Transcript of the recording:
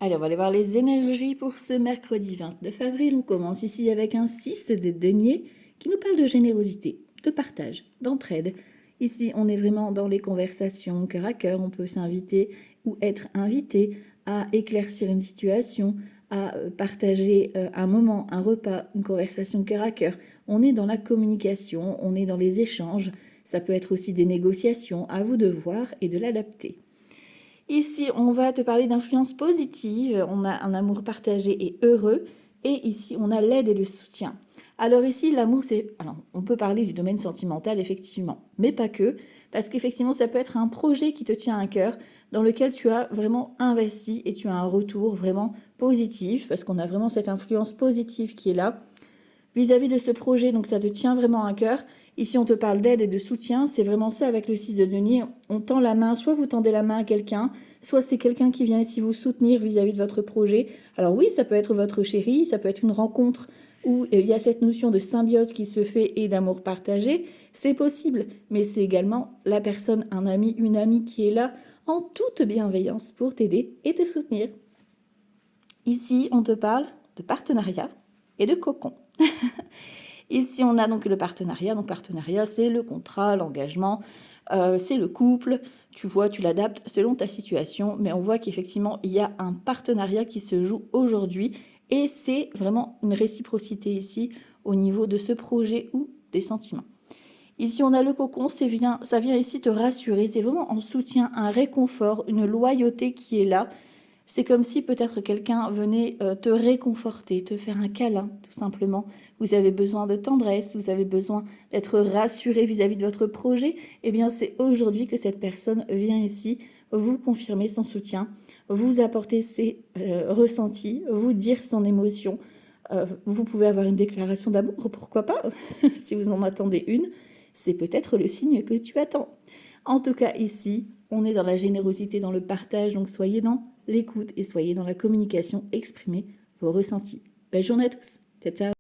Allez, on va aller voir les énergies pour ce mercredi 29 avril. On commence ici avec un 6 de denier qui nous parle de générosité, de partage, d'entraide. Ici, on est vraiment dans les conversations cœur à cœur. On peut s'inviter ou être invité à éclaircir une situation, à partager un moment, un repas, une conversation cœur à cœur. On est dans la communication, on est dans les échanges. Ça peut être aussi des négociations, à vous de voir et de l'adapter. Ici, on va te parler d'influence positive, on a un amour partagé et heureux, et ici, on a l'aide et le soutien. Alors ici, l'amour, c'est... Alors, on peut parler du domaine sentimental, effectivement, mais pas que, parce qu'effectivement, ça peut être un projet qui te tient à cœur, dans lequel tu as vraiment investi et tu as un retour vraiment positif, parce qu'on a vraiment cette influence positive qui est là vis-à-vis de ce projet, donc ça te tient vraiment à cœur. Ici, on te parle d'aide et de soutien. C'est vraiment ça avec le 6 de denier. On tend la main, soit vous tendez la main à quelqu'un, soit c'est quelqu'un qui vient ici vous soutenir vis-à-vis de votre projet. Alors oui, ça peut être votre chéri, ça peut être une rencontre où il y a cette notion de symbiose qui se fait et d'amour partagé. C'est possible, mais c'est également la personne, un ami, une amie qui est là en toute bienveillance pour t'aider et te soutenir. Ici, on te parle de partenariat et de cocon. Ici, on a donc le partenariat. Donc, partenariat, c'est le contrat, l'engagement, c'est le couple. Tu vois, tu l'adaptes selon ta situation. Mais on voit qu'effectivement, il y a un partenariat qui se joue aujourd'hui. Et c'est vraiment une réciprocité ici au niveau de ce projet ou des sentiments. Ici, on a le cocon, ça vient ici te rassurer. C'est vraiment en soutien, un réconfort, une loyauté qui est là. C'est comme si peut-être quelqu'un venait te réconforter, te faire un câlin, tout simplement. Vous avez besoin de tendresse, vous avez besoin d'être rassuré vis-à-vis de votre projet. Eh bien, c'est aujourd'hui que cette personne vient ici vous confirmer son soutien, vous apporter ses ressentis, vous dire son émotion. Vous pouvez avoir une déclaration d'amour, pourquoi pas, si vous en attendez une. C'est peut-être le signe que tu attends. En tout cas, ici, on est dans la générosité, dans le partage, donc soyez dans l'écoute et soyez dans la communication, exprimez vos ressentis. Belle journée à tous. Ciao, ciao.